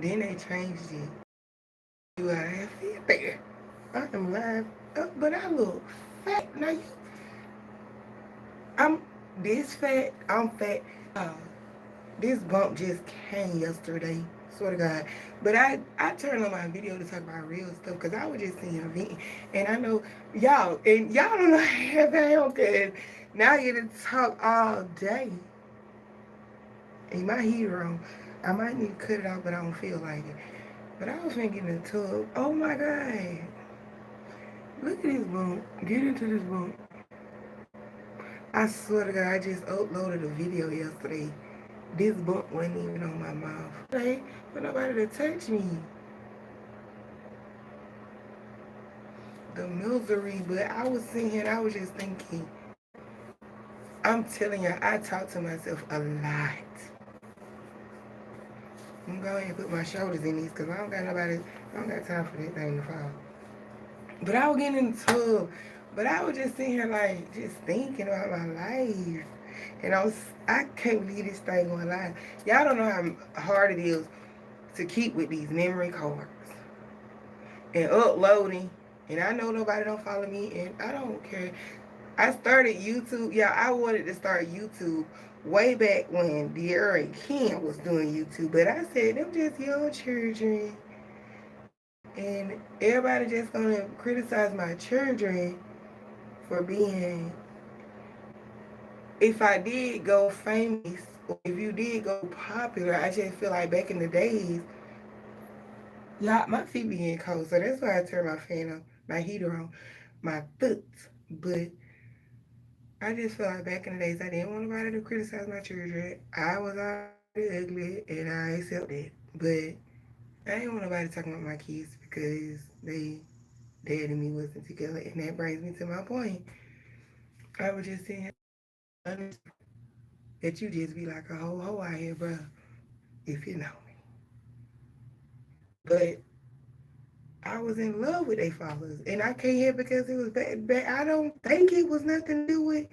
Then they changed it. You are happy there. I am live, but I look fat. Now I'm this fat. I'm fat. Uh, this bump just came yesterday. Swear to God. But I turned on my video to talk about real stuff because I was just seeing a venting. And I know y'all don't know half I am because now you to talk all day. And my hero, I might need to cut it out, but I don't feel like it. But I was thinking in the tub. Oh my God. Look at this bump. Get into this bump. I swear to God, I just uploaded a video yesterday. This bump wasn't even on my mouth. Hey, for nobody to touch me. The misery, but I was sitting here and I was just thinking, I'm telling you, I talk to myself a lot. I'm going to put my shoulders in these because I don't got time for that thing to fall. But I was getting in the tub, but I was just sitting here like, just thinking about my life. And I can't believe this thing going live. Y'all don't know how hard it is to keep with these memory cards and uploading. And I know nobody don't follow me, and I don't care. I started YouTube. Yeah, I wanted to start YouTube way back when De'Ara and Ken was doing YouTube. But I said, them just young children. And everybody just gonna criticize my children for being, if I did go famous, or if you did go popular, I just feel like back in the days, yeah, my feet be getting cold, so that's why I turn my fan on, my heater on, my foot. But I just feel like back in the days, I didn't want nobody to criticize my children. I was already ugly, and I accept it. But I didn't want nobody talking about my kids because dad and me wasn't together, and that brings me to my point. I was just saying that you just be like a whole hoe out here, bro, if you know me. But I was in love with their fathers, and I can't hear because it was bad. I don't think it was nothing to do with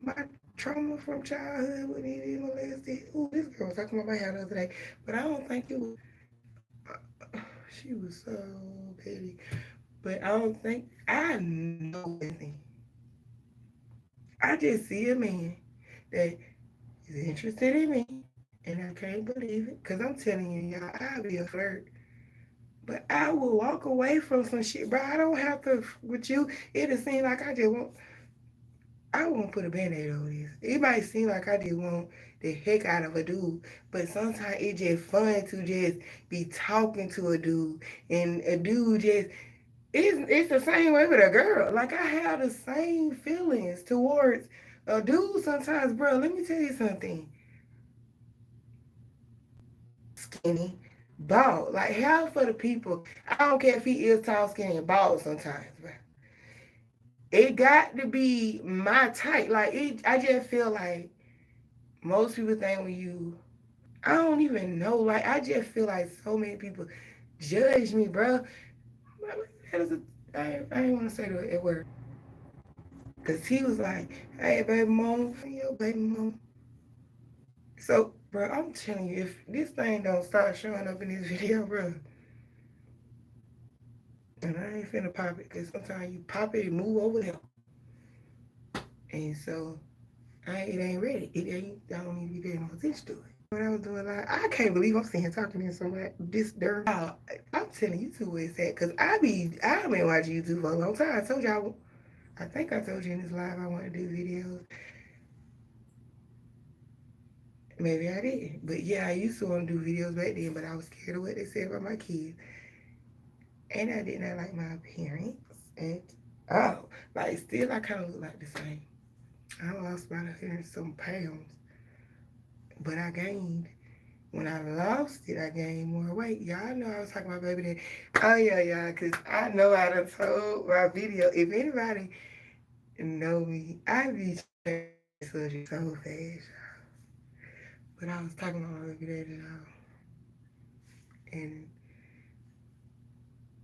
my trauma from childhood when he was molested. Ooh, this girl was talking about my hair the other day, but I don't think it was. She was so petty, but I don't think I know anything. I just see a man that is interested in me, and I can't believe it because I'm telling you, y'all, I'll be a flirt. But I will walk away from some shit, bro. I don't have to with you. It'll seem like I won't put a band-aid on this. It might seem like I just want the heck out of a dude, but sometimes it's just fun to just be talking to a dude, and a dude just it's the same way with a girl. Like I have the same feelings towards a dude sometimes, bro. Let me tell you something. Skinny, bald. Like half of the people, I don't care if he is tall, skinny, and bald sometimes, bro. It got to be my type. Like I just feel like most people think when you, I don't even know. Like I just feel like so many people judge me, bro. That is a, I ain't want to say the word, cause he was like, "Hey, baby mom, for your baby mom." So, bro, I'm telling you, if this thing don't start showing up in this video, bro, and I ain't finna pop it, cause sometimes you pop it and move over there, and so it ain't ready. It ain't. I don't need to be paying no attention to it. What I was doing, like, I can't believe I'm sitting here talking to somebody this dirt. I'm telling you two where it's at, cause I've been watching YouTube for a long time. I told y'all, I think I told you in this live I want to do videos. Maybe I did, but yeah, I used to want to do videos back then, but I was scared of what they said about my kids, and I did not like my appearance. And oh, like still, I kind of look like the same. I lost about 100 some pounds, but I gained. When I lost it, I gained more weight. Y'all know I was talking about baby that. Oh yeah, yeah, cause I know I done told my video. If anybody know me, I be changing the subject so fast. But I was talking about my baby daddy, and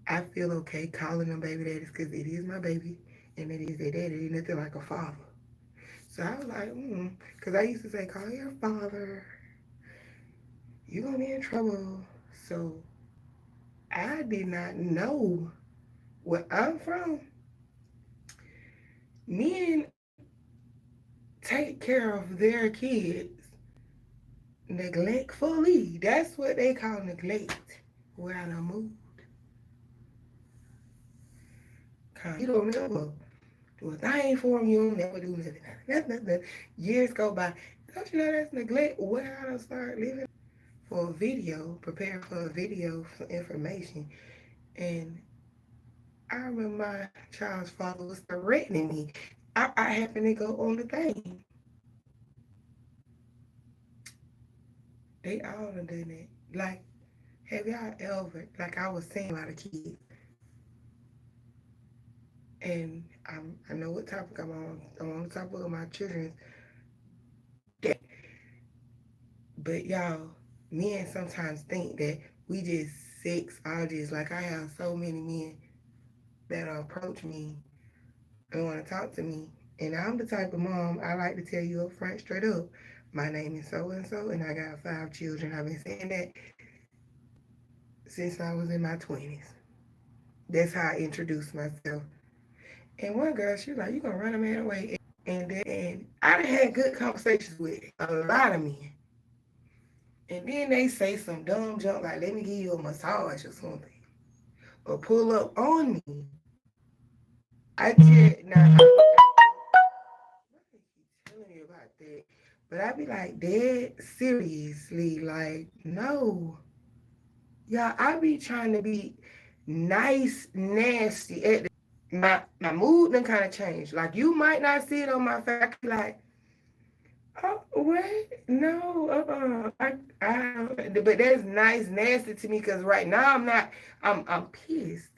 I feel okay calling them baby daddies because it is my baby, and it is their daddy. Ain't nothing like a father. So I was like, because I used to say, call your father. You gonna be in trouble. So I did not know where I'm from. Men take care of their kids neglectfully. That's what they call neglect. Where I done moved. You don't never do a thing for them. You don't never do nothing. Nothing. Years go by. Don't you know that's neglect? Where I done start living for a video, preparing for a video for information. And I remember my child's father was threatening me. I happened to go on the thing. They all done done it. Like, have y'all ever, like I was saying, a lot of kids, and I know what topic I'm on. I'm on the topic of my children's dad. But y'all, men sometimes think that we just sex artists. Like I have so many men that approach me and want to talk to me. And I'm the type of mom I like to tell you up front, straight up. My name is so and so, and I got 5 children. I've been saying that since I was in my 20s. That's how I introduced myself. And one girl, she was like, "You gonna run a man away?" And I done had good conversations with a lot of men. And then they say some dumb junk like, "Let me give you a massage or something," or pull up on me. I just now telling you about that. But I be like, dead seriously, like, no. Yeah, I be trying to be nice, nasty. My mood done kind of changed. Like, you might not see it on my face. I be like, oh, what? No, but that's nice, nasty to me because right now I'm not, I'm pissed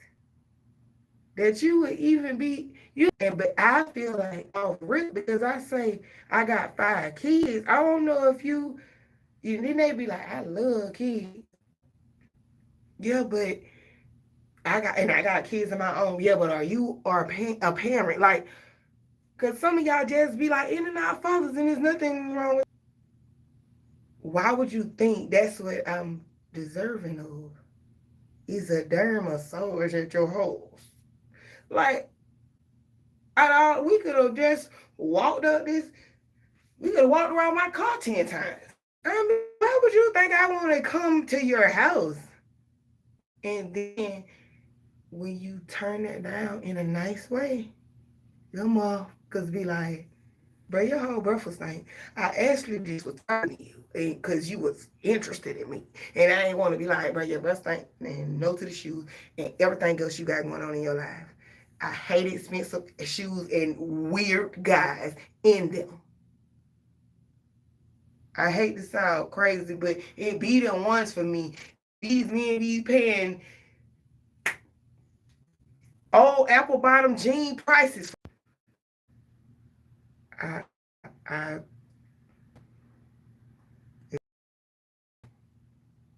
that you would even be you. And but I feel like off rip because I say I got 5 kids. I don't know if you then they be like, I love kids. Yeah, but I got kids of my own. Yeah, but are you a parent? Like, cause some of y'all just be like in and out fathers, and there's nothing wrong with. Why would you think that's what I'm deserving of? Is a derma massage at your house? Like, we could have just walked up this. We could have walked around my car 10 times. I mean, why would you think I want to come to your house? And then when you turn it down in a nice way, your mom could be like, bro, your whole breath was like, I actually just was talking to you because you was interested in me. And I ain't want to be like, bro, your breath stink and no to the shoes and everything else you got going on in your life. I hate expensive shoes and weird guys in them. I hate to sound crazy, but it be the ones for me. These men be paying old apple bottom jean prices. I, I,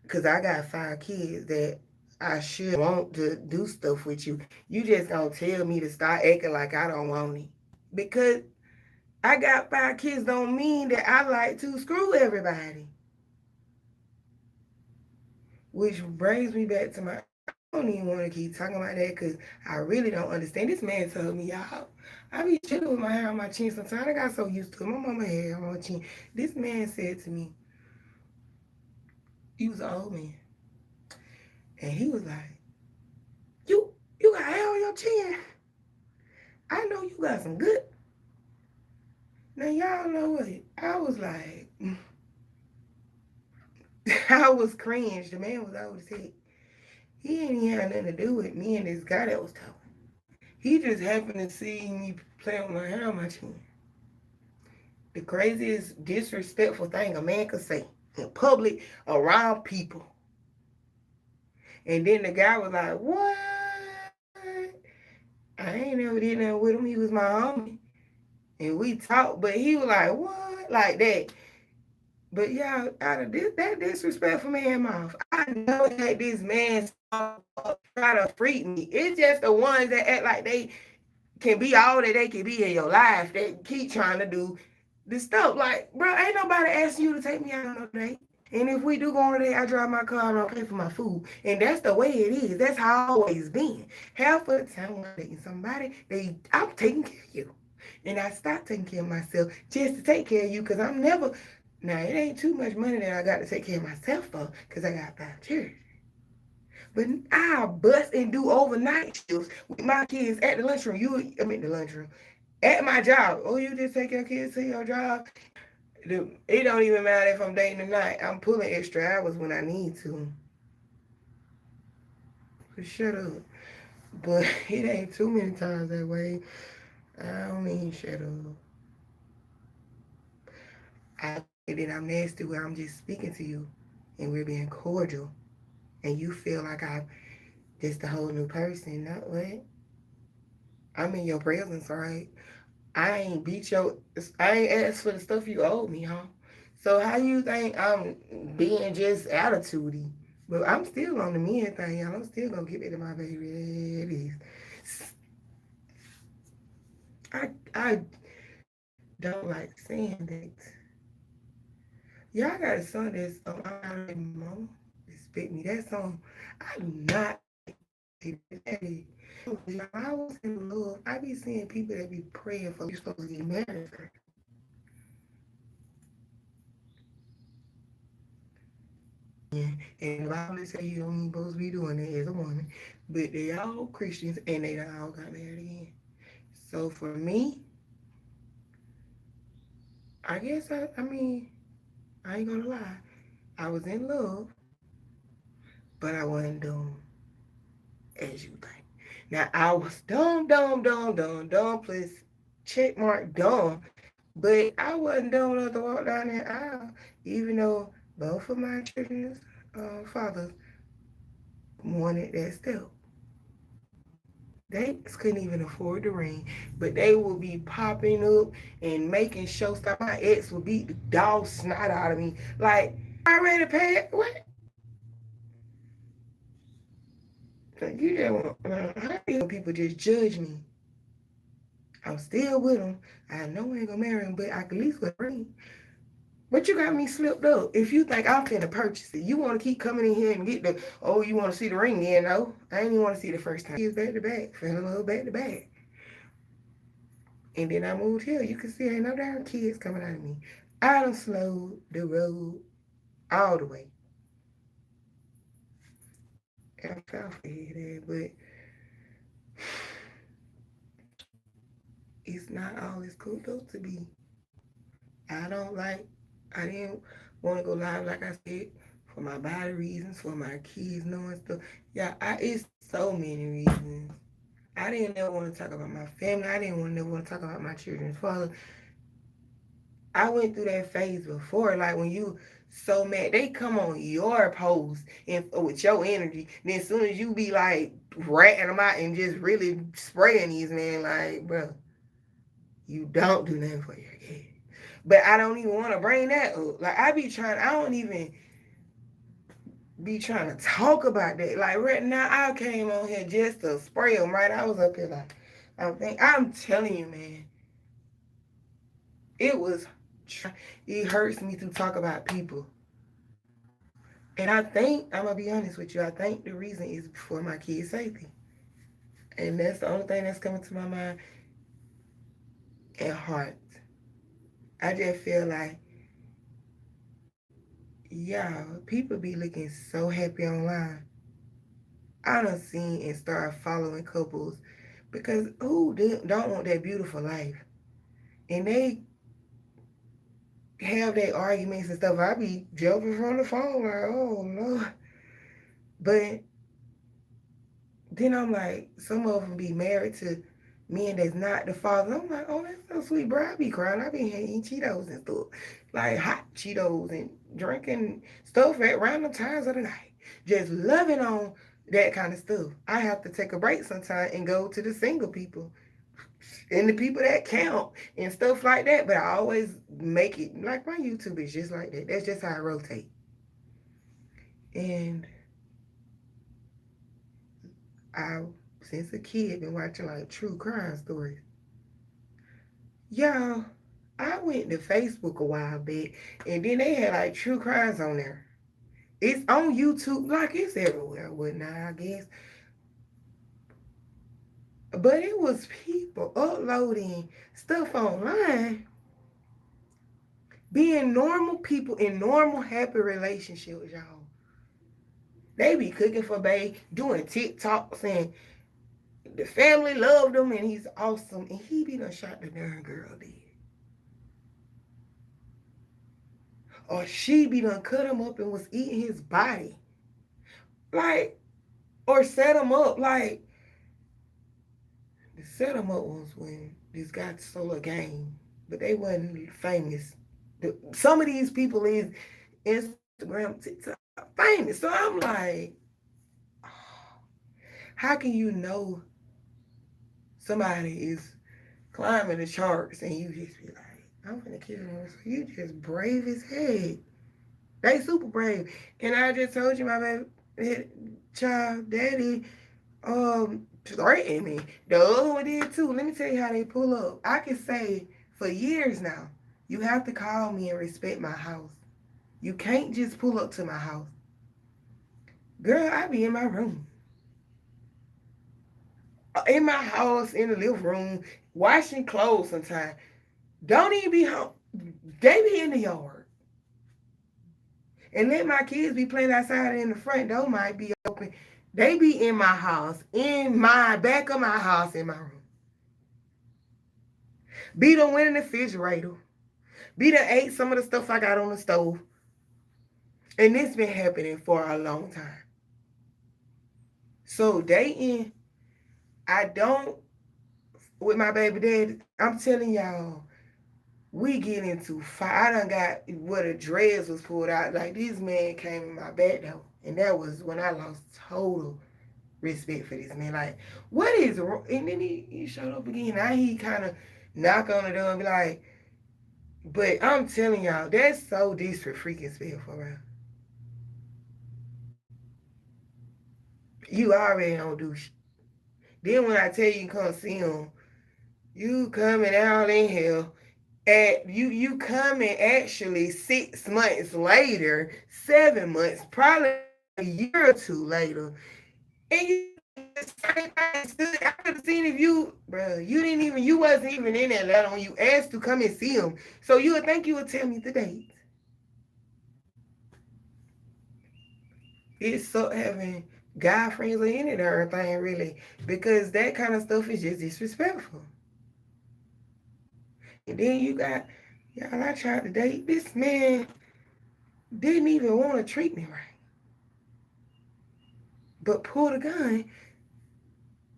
because I got 5 kids that I should want to do stuff with you. You just gonna tell me to start acting like I don't want it. Because I got 5 kids don't mean that I like to screw everybody. Which brings me back to my, I don't even want to keep talking about that because I really don't understand. This man told me, y'all, I be chilling with my hair on my chin sometimes. I got so used to it. My mama hair on my chin. This man said to me, he was an old man. And he was like, you got hair on your chin. I know you got some good. Now y'all know what? I was like, I was cringe. The man was old as heck. He ain't even had nothing to do with me and this guy that was talking. He just happened to see me playing with my hair on my chin. The craziest disrespectful thing a man could say in public around people. And then the guy was like, what? I ain't never did nothing with him. He was my homie. And we talked, but he was like, what? Like that. But y'all, out of this, that disrespectful man mouth, I know that this man try to freak me. It's just the ones that act like they can be all that they can be in your life that keep trying to do this stuff. Like, bro, ain't nobody asking you to take me out on no date. And if we do go on a date, I drive my car and I don't pay for my food. And that's the way it is. That's how I always been. Half of the time when I'm dating somebody, I'm taking care of you. And I stopped taking care of myself just to take care of you because I'm never, now it ain't too much money that I got to take care of myself for because I got 5 children. But I'll bust and do overnight shifts with my kids at the lunchroom. I mean the lunchroom. At my job. Oh, you just take your kids to your job? It don't even matter if I'm dating or not. I'm pulling extra hours when I need to. But shut up. But it ain't too many times that way. I don't mean shut up. I think that I'm nasty where I'm just speaking to you and we're being cordial. And you feel like I'm just a whole new person. Not what? I'm in your presence, right? I ain't beat your, I ain't asked for the stuff you owe me, huh? So how you think I'm being just attitudey? But I'm still on the men thing, y'all. I'm still gonna get back to my baby. It is. I don't like saying that. Y'all got a song that's I'm not a mama. Respect me. That song, I do not like that. I was in love. I be seeing people that be praying for you supposed to get married. And the Bible say you don't even supposed to be doing that as a woman. But they all Christians and they all got married again. So for me, I guess I mean, I ain't gonna lie. I was in love, but I wasn't dumb as you think. Now I was dumb, plus check mark dumb. But I wasn't dumb enough to walk down that aisle, even though both of my children's fathers wanted that step. They couldn't even afford the ring, but they would be popping up and making show stop. My ex would beat the dog snot out of me. Like, I already paid. What? Like, you just want, how do people just judge me? I'm still with them. I know I ain't gonna marry him, but I can at least get a ring. But you got me slipped up. If you think I'm finna purchase it, you want to keep coming in here and get the, oh, you want to see the ring then? No, I ain't even want to see the first time. It's back to back, fell in love back to back. And then I moved here. You can see ain't no damn kids coming out of me. I done slowed the road all the way. And I fell for that, but it's not all it's cooked up to be. I don't like, I didn't want to go live like I said for my body reasons, for my kids knowing stuff. Yeah, it's so many reasons. I didn't ever want to talk about my family. I didn't want to never want to talk about my children's father. I went through that phase before, like when you so mad, they come on your post and with your energy. Then as soon as you be like ratting them out and just really spraying these men, like, bro, you don't do nothing for your kid. But I don't even want to bring that up. Like I don't even be trying to talk about that. Like right now, I came on here just to spray them. Right, I was up here like, I'm telling you, man, it was. It hurts me to talk about people. And I think, I'm going to be honest with you, I think the reason is for my kids' safety. And that's the only thing that's coming to my mind and heart. I just feel like, y'all, people be looking so happy online. I done seen and start following couples because who don't want that beautiful life? And they have their arguments and stuff. I be jumping from the phone like, oh, no. But then I'm like, some of them be married to men that's not the father. I'm like, oh, that's so sweet, bro. I be crying. I be eating Cheetos and stuff, like hot Cheetos and drinking stuff at random times of the night. Just loving on that kind of stuff. I have to take a break sometime and go to the single people and the people that count and stuff like that. But I always make it like my YouTube is just like that. That's just how I rotate. And I, since a kid, been watching like true crime stories. Y'all, I went to Facebook a while back, and then they had like true crimes on there. It's on YouTube, like it's everywhere, whatnot, I guess. But it was people uploading stuff online, being normal people in normal, happy relationships, y'all. They be cooking for bae, doing TikToks, and the family loved him, and he's awesome, and he be done shot the darn girl dead. Or she be done cut him up and was eating his body. Like, or set him up. Like, the set him up was when this guy stole a game, but they wasn't famous. Some of these people is Instagram, TikTok famous. So I'm like, how can you know somebody is climbing the charts and you just be like, I'm gonna kill him. So you just brave as heck. They super brave. And I just told you my baby child daddy threatened me. The other one did too. Let me tell you how they pull up. I can say for years now, you have to call me and respect my house. You can't just pull up to my house. Girl, I be in my room. In my house, in the living room, washing clothes sometimes. Don't even be home. They be in the yard. And let my kids be playing outside in the front door might be open. They be in my house, in my back of my house, in my room. Be done went in the refrigerator. Be done ate some of the stuff I got on the stove. And this been happening for a long time. So dating, I don't, with my baby daddy, I'm telling y'all, we get into fight. I done got where the dreads was pulled out. Like, this man came in my back though. And that was when I lost total respect for this man. Like, what is wrong? And then he showed up again. Now he kind of knock on the door and be like, but I'm telling y'all, that's so disrespectful, bro. You already don't do shit. Then when I tell you come see him, you coming out in hell. You coming actually 6 months later, 7 months, probably a year or two later, and you the same thing. I could have seen if you, bro, you wasn't even in Atlanta when you asked to come and see him. So you would think you would tell me the date. It's so having guy friends or any other thing really, because that kind of stuff is just disrespectful. And then you got, y'all, I tried to date. This man didn't even want to treat me right. But pulled a gun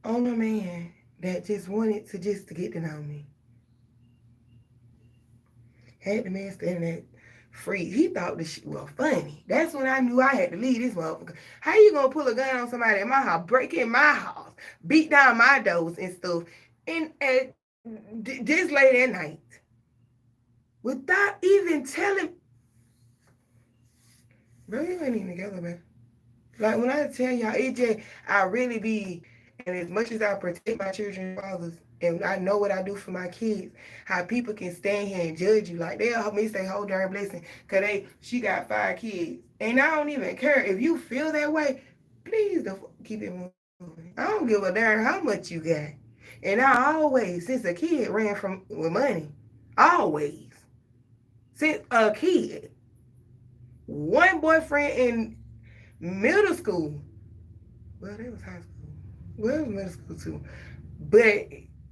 on a man that just wanted to get to know me. Had the man standing there free. He thought this shit was funny. That's when I knew I had to leave this motherfucker. How you gonna pull a gun on somebody in my house, break in my house, beat down my doors and stuff, and this late at night, without even telling? Bro, you ain't even together, man. Like, when I tell y'all, it just, I really be, and as much as I protect my children's fathers, and I know what I do for my kids, how people can stand here and judge you. Like, they'll miss their whole darn blessing because she got 5 kids. And I don't even care. If you feel that way, please don't keep it moving. I don't give a darn how much you got. And I always, since a kid, ran from with money. Always. Since a kid. One boyfriend in middle school. Well, that was high school. Well, it was middle school too. But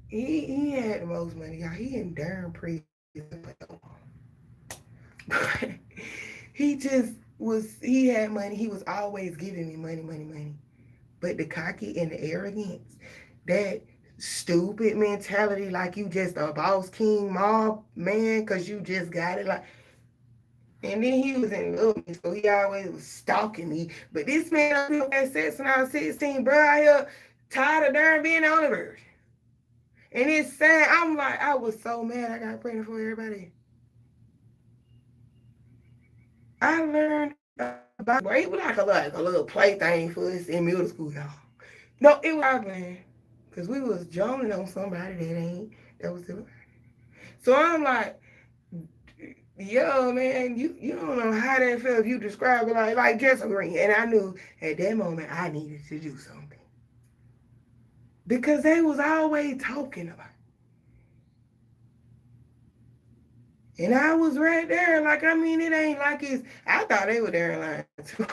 he had the most money, y'all. He in darn prison. He just was, he had money. He was always giving me money. But the cocky and the arrogance, that stupid mentality, like you just a boss king mob man because you just got it. Like, and then he was in love with me, so he always was stalking me. But this man up here had sex when I was 16, bro, I here tired of darn being on the verge. And it's sad. I'm like, I was so mad I got pregnant for everybody. I learned about it was like a little plaything for us in middle school, y'all. No, it was our plan. Because we was joning on somebody that was the. So I'm like, Yo, man, you don't know how that felt if you describe it like just green. And I knew at that moment I needed to do something. Because they was always talking about it. And I was right there. Like, I mean, it ain't like it's I thought they were there lying too.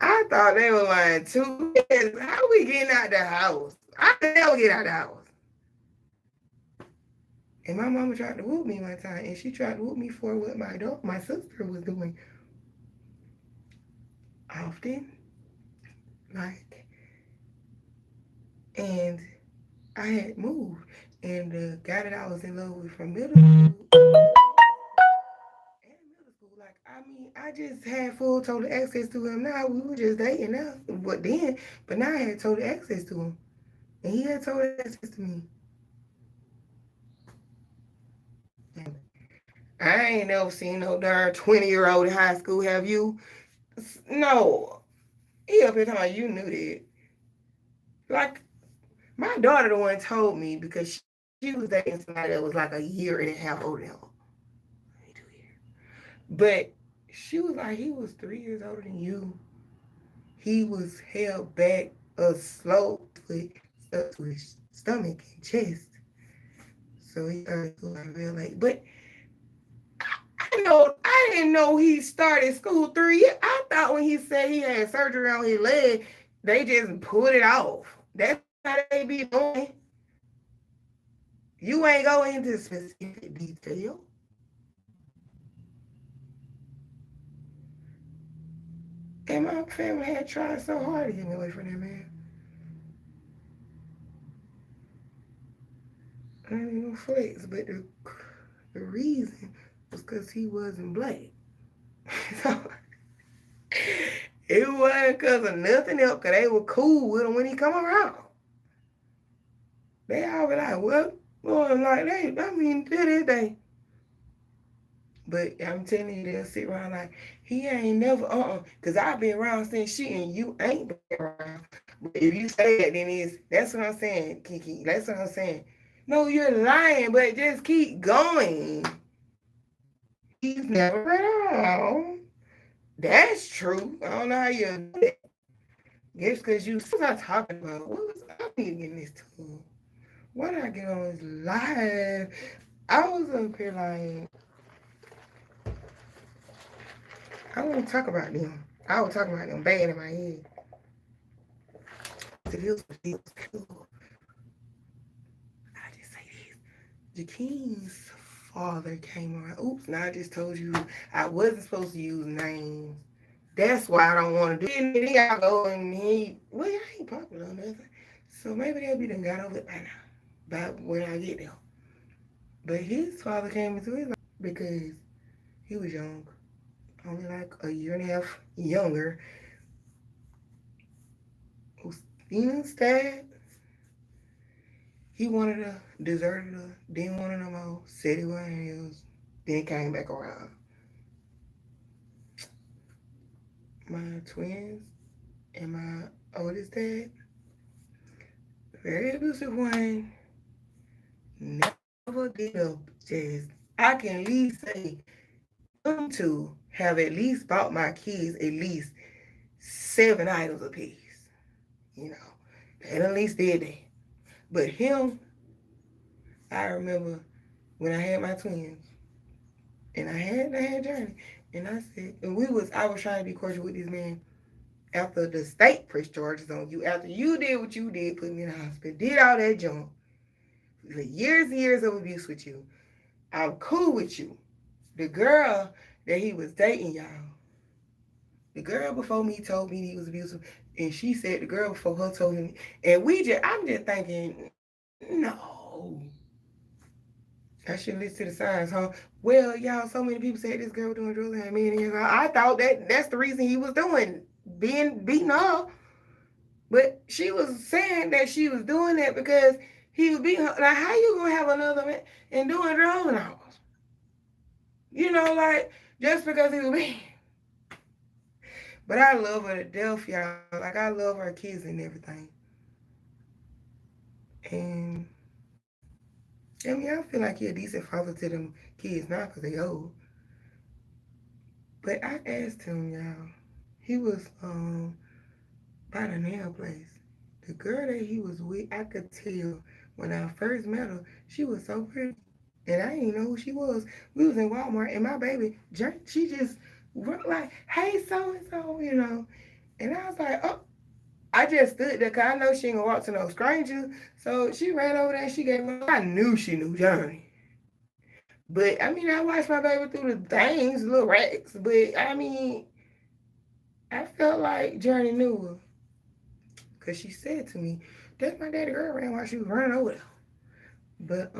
I thought they were lying too. Yes, how we getting out the house? I could never get out the house. And my mama tried to whoop me one time, and she tried to whoop me for what my sister was doing often. Like, and I had moved, and the guy that I was in love with from middle school and middle school, like, I mean, I just had full total access to him. Now we were just dating now, but now I had total access to him, and he had total access to me. And I ain't never seen no darn 20-year-old in high school. Have you? No. He up here talking about you knew that. Like, my daughter the one told me because she was dating somebody that was like a year and a half older than her. 2 years. But she was like, he was 3 years older than you. He was held back a slow foot up to his stomach and chest. So he started school like real late. But I didn't know he started school 3 years. I thought when he said he had surgery on his leg, they just pulled it off. That's how they be doing. You ain't going into specific detail. And my family had tried so hard to get me away from that man. I ain't even flex, but the reason was because he wasn't black. So it wasn't because of nothing else, because they were cool with him when he come around. They all be like, well, Lord, like, I mean, to this day. But I'm telling you, they'll sit around like, he ain't never, because I've been around since she and you ain't been around. But if you say that, then that's what I'm saying, Kiki. That's what I'm saying. No, you're lying, but just keep going. He's never around. That's true. I don't know how you do that. Guess because you, what was I talking about? I need to get in this too. Why did I get on this live? I was up here like, I wouldn't talk about them. I was talking about them bad in my head. If it was cool, I just say this. Jakeen's father came around. Oops, now I just told you I wasn't supposed to use names. That's why I don't want to do it. And then I go and well, I ain't popular or nothing. So maybe they'll be done got over it by now. By when I get there. But his father came into his life because he was young. Only like a year and a half younger. Was instead, he wanted to deserted her, didn't want her no more, said he wasn't his, then came back around. My twins and my oldest dad, very abusive one, never did a just, I can at least say, them two have at least bought my kids at least 7 items apiece. You know, they at least did that. But him, I remember when I had my twins, and I had Journey, and I said, and I was trying to be cordial with this man after the state pressed charges on you, after you did what you did, put me in the hospital, did all that junk, years and years of abuse with you. I'm cool with you. The girl that he was dating, y'all, the girl before me told me he was abusive, and she said the girl before her told him, and I'm just thinking, no. I should listen to the signs, huh? Well, y'all, so many people said this girl doing drugs and me, I thought that's the reason he was doing, being beaten up. But she was saying that she was doing that because he was beating her. Like, how you gonna have another man and doing drugs and all? Like, just because he was beating. But I love her to death, y'all. Like, I love her kids and everything. And I mean, I feel like you're a decent father to them kids now because they old. But I asked him, y'all. He was by the nail place. The girl that he was with, I could tell when I first met her, she was so pretty. And I didn't know who she was. We was in Walmart and my baby, she just like, hey, so-and-so. And I was like, oh, I just stood there because I know she ain't gonna walk to no stranger. So she ran over there and she gave me, I knew she knew Johnny. But I mean, I watched my baby through the things, little racks. But I mean, I felt like Journey knew her. Because she said to me, that's my daddy girl ran while she was running over there. But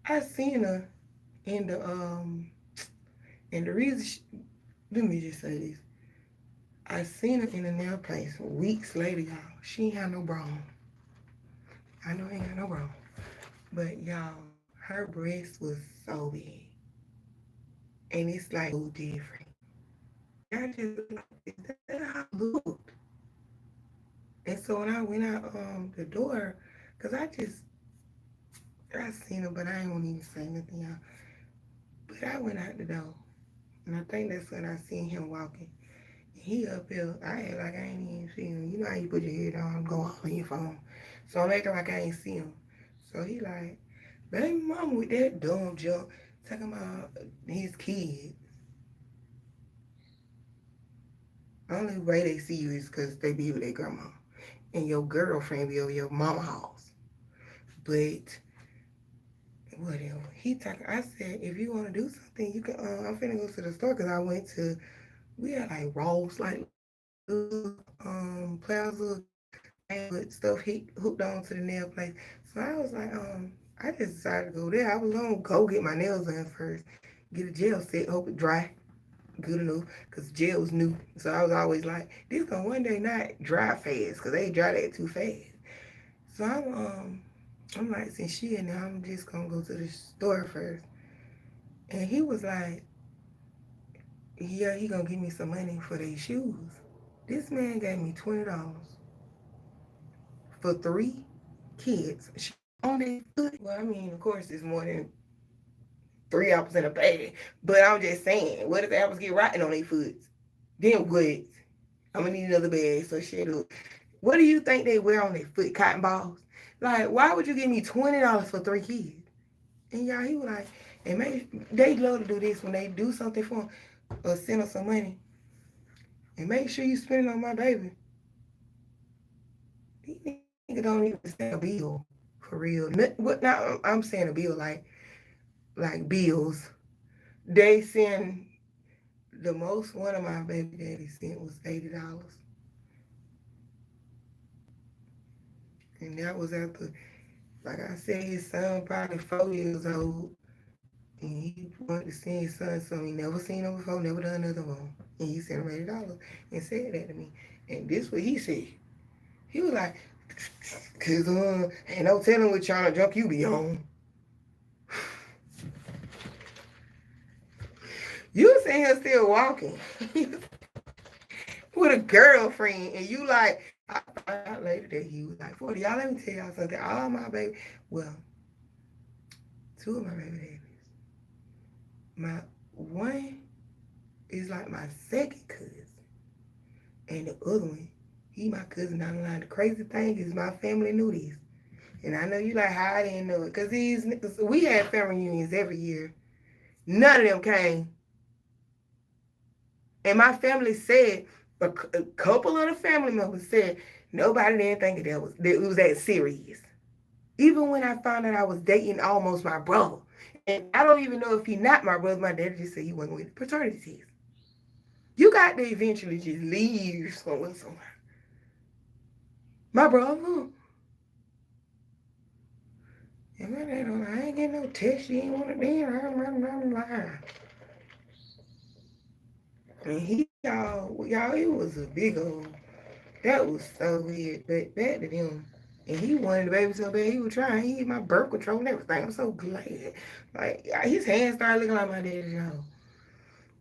I seen her in the reason let me just say this. I seen her in the nail place weeks later, y'all. She ain't had no bra on. I know ain't got no bra on. But y'all, her breast was so big. And it's like so different. I just like, is that how it looked? And so when I went out the door, cause I seen her, but I ain't gonna even say nothing, y'all. But I went out the door, and I think that's when I seen him walking. He up here, I act like I ain't even see him. You know how you put your head down and go off on your phone. So I'm acting like I ain't see him. So he like, baby mama with that dumb junk, talking about his kids. Only way they see you is because they be with their grandma. And your girlfriend be over your mama house. But whatever. I said, if you want to do something, you can, I'm finna go to the store because we had like Ross, like plaza with stuff hooked on to the nail place. So I was like, I just decided to go there. I was gonna go get my nails done first, get a gel set, hope it dry good enough, cause gel was new. So I was always like, this gonna one day not dry fast, cause they dry that too fast. So I'm like, since she in there, I'm just gonna go to the store first. And he was like, yeah, he gonna give me some money for these shoes. This man gave me $20 for 3 kids on their foot. Well, I mean, of course, it's more than 3 apples in a bag. But I'm just saying, what if the apples get rotten on their foot? Then what? I'm gonna need another bag. So shut up. What do you think they wear on their foot? Cotton balls? Like, why would you give me $20 for 3 kids? And y'all, he was like, and maybe they love to do this when they do something for them or send us some money. And make sure you spend it on my baby. These niggas don't even send a bill for real. What now? I'm saying a bill like bills. They send the most one of my baby daddy sent was $80. And that was after, like I said, his son probably 4 years old. And he wanted to see his son, so he never seen him before, never done another one. And he sent him $80 and said that to me. And this what he said. He was like, cause ain't no telling what kind of junk you be on. You seen her still walking with a girlfriend, and you like, I found out later that he was like 40. Y'all, let me tell y'all something. All my baby, well, 2 of my baby daddies. My one is like my second cousin, and the other one, he my cousin down the line. The crazy thing is my family knew this. And I know you like how I didn't know it. Because we had family reunions every year. None of them came. And my family said, a couple of the family members said, nobody didn't think that it was that serious. Even when I found out I was dating almost my brother. And I don't even know if he not my brother. My daddy just said he wasn't with the paternity test. You got to eventually just leave somewhere. My brother. And my dad was like, I ain't getting no test. You ain't want to damn. I'm and y'all, it was a big old, that was so weird. But back to them. And he wanted the baby so bad, he was trying. He had my birth control and everything. I'm so glad. Like, his hands started looking like my daddy's, y'all.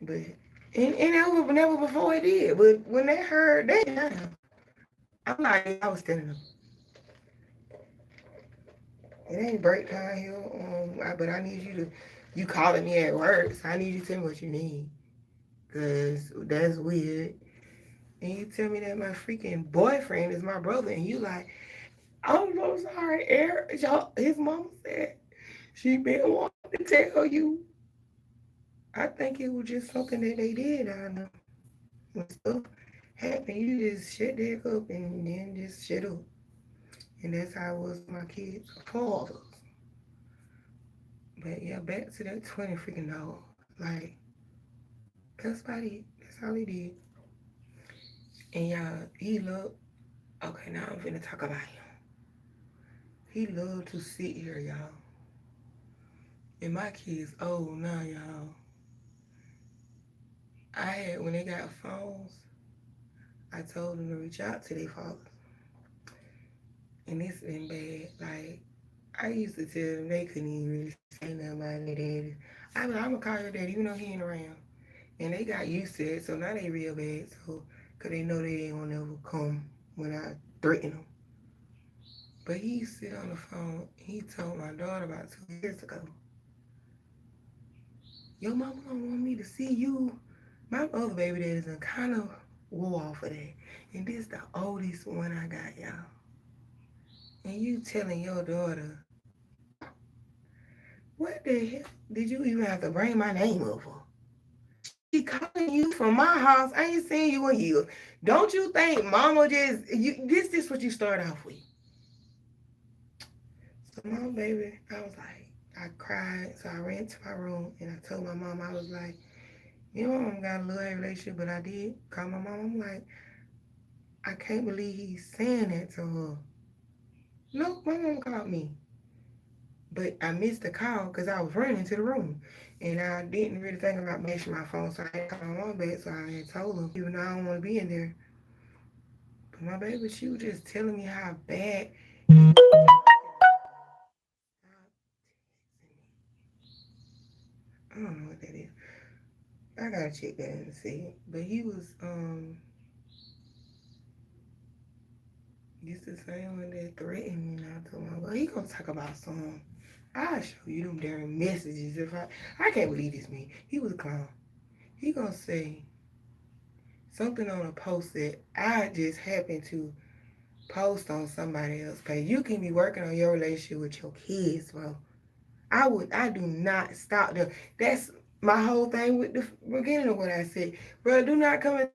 But, and that was never before it did. But when they heard that, I'm like, I was telling them. It ain't break time here, but I need you to, you calling me at work, so I need you to tell me what you need. Because that's weird. And you tell me that my freaking boyfriend is my brother, and you like, I'm so sorry, Eric. Y'all, his mama said she been wanting to tell you. I think it was just something that they did. I know when stuff happen, you just shut the heck up and then just shut up. And that's how it was with my kids, fathers. But yeah, back to that 20 freaking dog. Like, that's about it. That's all he did. And y'all, he loved, okay, now I'm finna talk about him. He loved to sit here, y'all. And my kids old now, y'all. I had, when they got phones, I told them to reach out to their fathers. And it's been bad. Like, I used to tell them they couldn't even really say nothing about their daddy. I mean, I'm gonna call your daddy even though he ain't around. And they got used to it, so now they real bad. So, cause they know they ain't gonna never come when I threaten them. But he sit on the phone. He told my daughter about 2 years ago, your mama don't want me to see you. My other baby daddies done kind of wore off of that. And this the oldest one I got, y'all. And you telling your daughter, what the hell did you even have to bring my name up for? She calling you from my house. I ain't seen you in years. Don't you think mama just, this what you start off with. So my baby, I was like, I cried. So I ran to my room and I told my mom, I was like, you know, I got a little relationship, but I did call my mom. I'm like, I can't believe he's saying that to her. No, my mom called me. But I missed the call because I was running to the room. And I didn't really think about matching my phone, so I had called my mom back, so I had told him, even though I don't want to be in there. But my baby, she was just telling me how bad. I don't know what that is. I gotta check that and see. But he was this the same one that threatened me not to long. Well, he gonna talk about some. I'll show you them damn messages if I can't believe this man. He was a clown. He gonna say something on a post that I just happened to post on somebody else's page. You can be working on your relationship with your kids, bro. I do not stop them. That's my whole thing with the beginning of what I said. Bro, do not come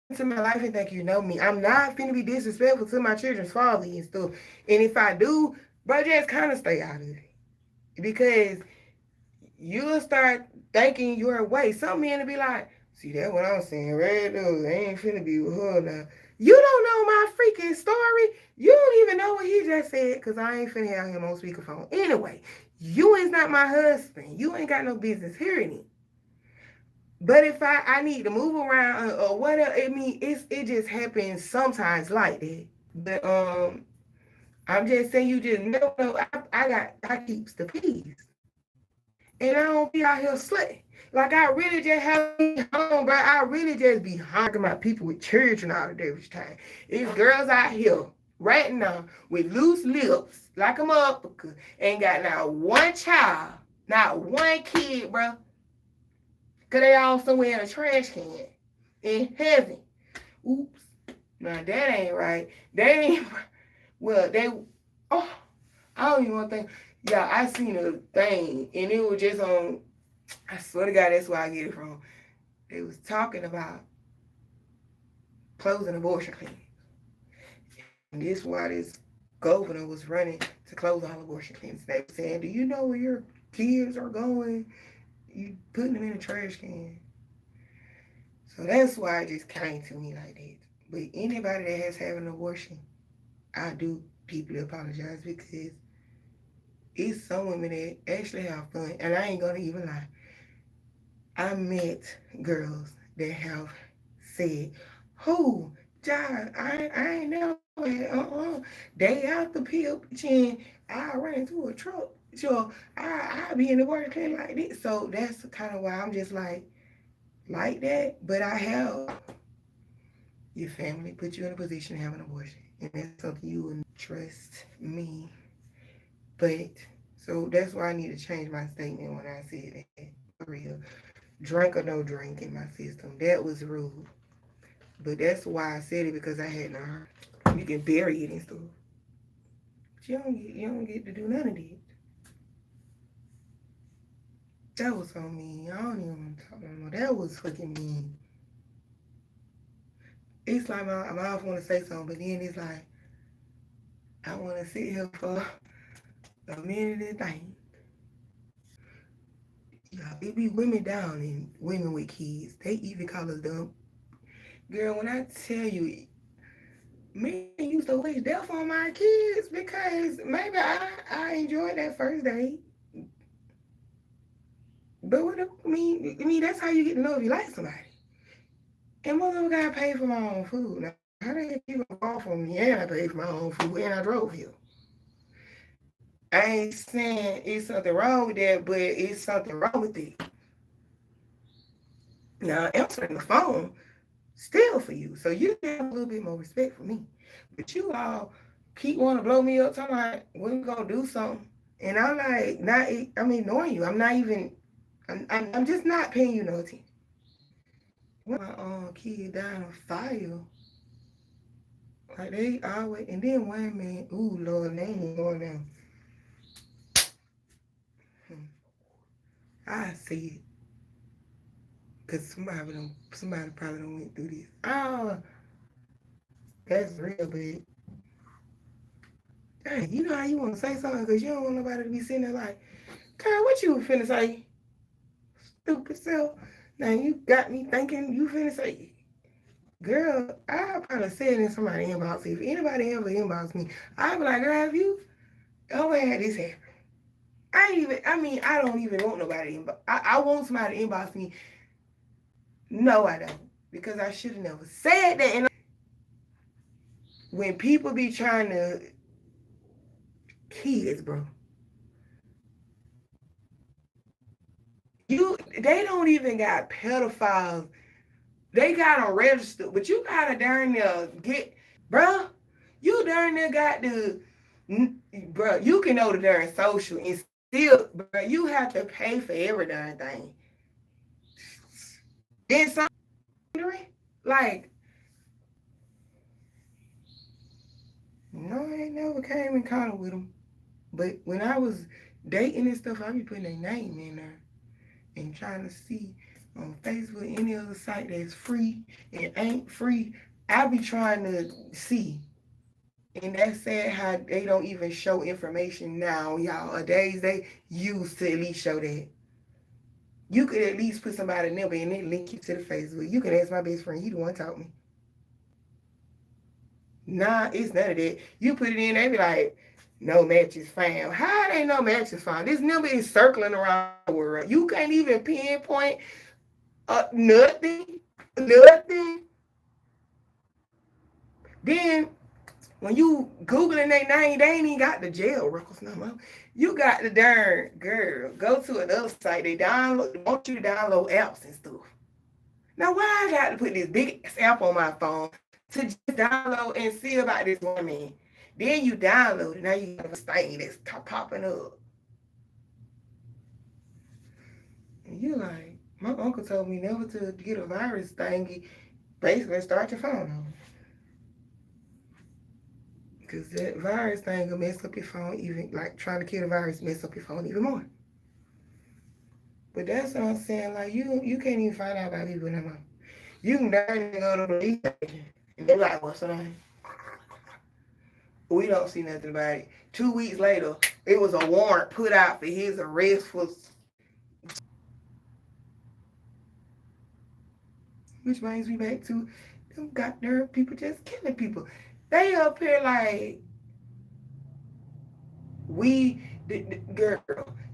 into my life and think you know me. I'm not finna be disrespectful to my children's father and stuff. And if I do, bro, just kind of stay out of it. Because you'll start thinking your way. Some men will be like, see, that's what I'm saying. Red dude, they ain't finna be with her now. You don't know my freaking story. You don't even know what he just said because I ain't finna have him on speakerphone. Anyway, you is not my husband. You ain't got no business hearing it. But if I need to move around or whatever, I mean, it just happens sometimes like that. But I'm just saying you just never know. I keeps the peace. And I don't be out here slutting. Like I really just have to be home, bro. I really just be honking my people with children all the different time. These girls out here right now with loose lips, like a motherfucker, ain't got not one child, not one kid, bro. Cause they all somewhere in a trash can in heaven. Oops. Now that ain't right. They ain't well, they oh, I don't even want to think. Yeah, I seen a thing and it was just on, I swear to God, that's where I get it from. They was talking about closing abortion clinics. And this why this governor was running to close all abortion clinics. They were saying, do you know where your kids are going? You putting them in a trash can. So that's why it just came to me like that. But anybody that has had an abortion, I do deeply apologize because it's some women that actually have fun. And I ain't gonna even lie. I met girls that have said, who? John, I ain't never had, They out the pilch I ran into a truck. So I be in the work like this. So that's kind of why I'm just like that. But I have your family put you in a position to have an abortion. And that's something you would trust me. But so that's why I need to change my statement when I said that. For real. Drink or no drink in my system. That was rude. But that's why I said it because I had no heart. You can bury it and stuff. But you don't get to do none of that. That was so mean. I don't even want to talk no more. That was fucking mean. It's like my mouth want to say something, but then it's like I want to sit here for a minute and think. Yeah, it be women down and women with kids. They even call us dumb. Girl, when I tell you, men used to wish death on my kids because maybe I enjoyed that first date. But I mean, that's how you get to know if you like somebody. And most of them gotta pay for my own food. Now, how the heck you gonna fall for me and I paid for my own food and I drove here? I ain't saying it's something wrong with that, but it's something wrong with it. Now, answering the phone still for you. So you have a little bit more respect for me. But you all keep wanting to blow me up, talking like, when we gonna do something? And I'm like, I'm ignoring you. I'm not even, I'm just not paying you no attention. When my kid died on fire, like they always, and then one man, ooh, Lord, they ain't going down. I see it. Because somebody probably don't went through this. Oh, that's real, but dang, you know how you want to say something because you don't want nobody to be sitting there like, girl, what you finna say? Stupid self. Now you got me thinking you finna say, girl, I'll probably say it in somebody's inbox. If anybody ever inbox me, I'll be like, girl, have you ever had this happen? I don't even want nobody inbox. I want somebody to inbox me. No, I don't. Because I should have never said that. And when people be trying to, kids, bro, they don't even got pedophiles. They got them registered, but you gotta darn near get, bro. You darn near got the, bro. You can know the darn social and still, bro. You have to pay for every darn thing. Then some, like, no, I ain't never came in contact with them. But when I was dating and stuff, I be putting their name in there and trying to see on Facebook any other site that's free and ain't free. I be trying to see. And that's sad how they don't even show information now, y'all. Days they used to at least show that. You could at least put somebody number and they link you to the Facebook. You can ask my best friend. He the one taught me. Nah, it's none of that. You put it in, they be like, no matches found. How they no matches found? This number is circling around the world. You can't even pinpoint nothing. Nothing. Then when you Googling their name, they ain't even got the jail records no more. You got the darn girl. Go to another site. They want you to download apps and stuff. Now why I got to put this big ass app on my phone to just download and see about this woman? Then you download it. Now you have a thing that's popping up. And you like, my uncle told me never to get a virus thing. Basically, start your phone over. Because that virus thing will mess up your phone even, like trying to kill the virus mess up your phone even more. But that's what I'm saying. Like, you can't even find out about people no more. You can darn near go to the police station. And they're like, what's the name? We don't see nothing about it. 2 weeks later, it was a warrant put out for his arrest for... Which brings me back to them goddamn people just killing people. They up here like, girl,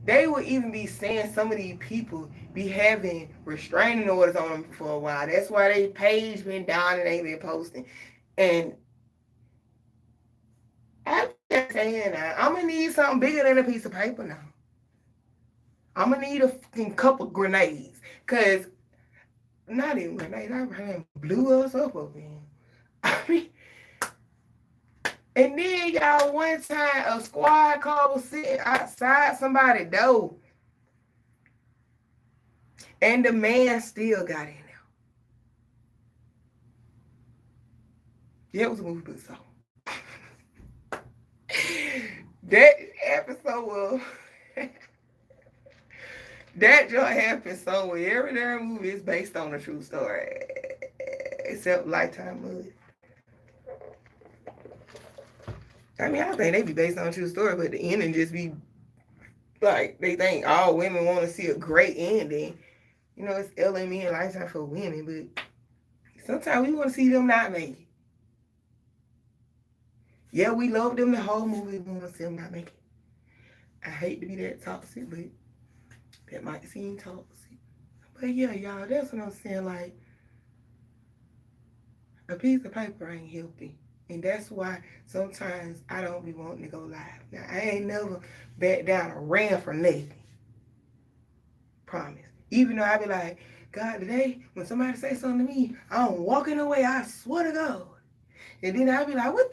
they would even be saying some of these people be having restraining orders on them for a while. That's why they page been down and they been posting. And I'm just saying now, I'm gonna need something bigger than a piece of paper now. I'm gonna need a fucking couple grenades. Cause not even grenades, I blew us up again. I mean, And then y'all, one time a squad car was sitting outside somebody's door, and the man still got in there. Yeah, it was a movie, but so that episode was that just happened somewhere. Every damn movie is based on a true story, except Lifetime movie. I mean, I think they be based on a true story, but the ending just be like they think all women want to see a great ending. You know, it's LME and Lifetime for women, but sometimes we want to see them not make it. Yeah, we love them the whole movie. We want to see them not make it. I hate to be that toxic, but that might seem toxic. But yeah, y'all, that's what I'm saying. Like, a piece of paper ain't healthy. And that's why sometimes I don't be wanting to go live. Now, I ain't never back down or ran for nothing. Promise. Even though I be like, God, today, when somebody say something to me, I'm walking away, I swear to God. And then I be like, what?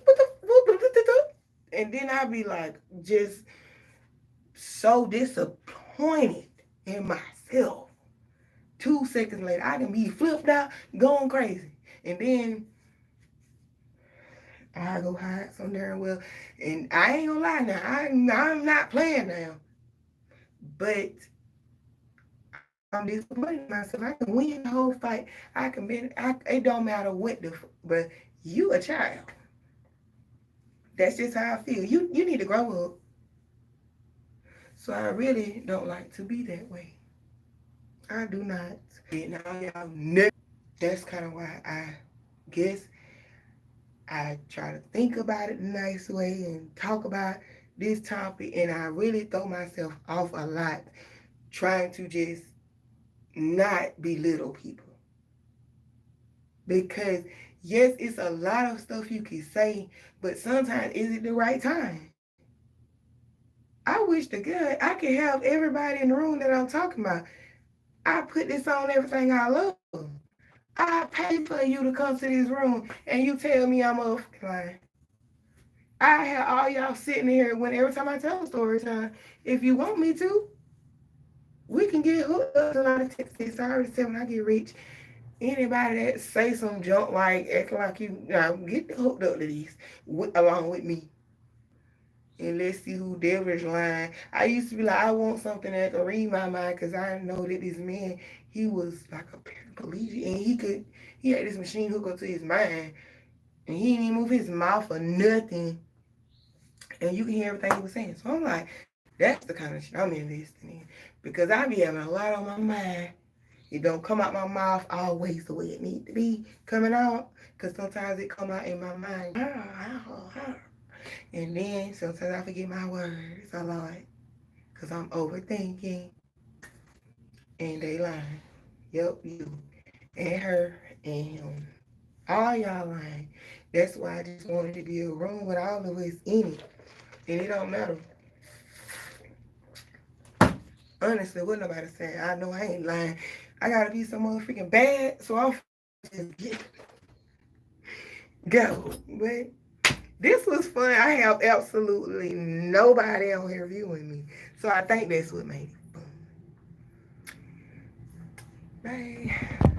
And then I be like, just so disappointed in myself. 2 seconds later, I can be flipped out, going crazy. And then I go hide some darn well. And I ain't gonna lie now, I'm not playing now. But I'm disappointed in myself. I can win the whole fight. I can be. It don't matter what but you a child. That's just how I feel. You need to grow up. So I really don't like to be that way. I do not. And now y'all know. That's kind of why I guess I try to think about it the nice way and talk about this topic. And I really throw myself off a lot trying to just not belittle people. Because yes, it's a lot of stuff you can say, but sometimes is it the right time? I wish to God I could have everybody in the room that I'm talking about. I put this on everything I love. I pay for you to come to this room and you tell me I'm a lying. I have all y'all sitting here when every time I tell a story time. If you want me to, we can get hooked up tonight and text this. I already said when I get rich, anybody that say some junk like acting like you get hooked up to these along with me. And let's see who devilish lying. I used to be like, I want something that can read my mind because I know that this man, he was like a paraplegic and he had this machine hooked up to his mind and he didn't even move his mouth or nothing. And you can hear everything he was saying. So I'm like, that's the kind of shit I'm investing in because I be having a lot on my mind. It don't come out my mouth always the way it need to be coming out because sometimes it come out in my mind. And then sometimes I forget my words a lot because I'm overthinking and they lying. Yep, you and her and him. All y'all lying. That's why I just wanted to be a room with all of us in it. And it don't matter. Honestly, what nobody saying. I know I ain't lying. I gotta be some motherfucking bad, so I'm just go. But this was fun. I have absolutely nobody on here viewing me. So I think that's what made it fun. Bye.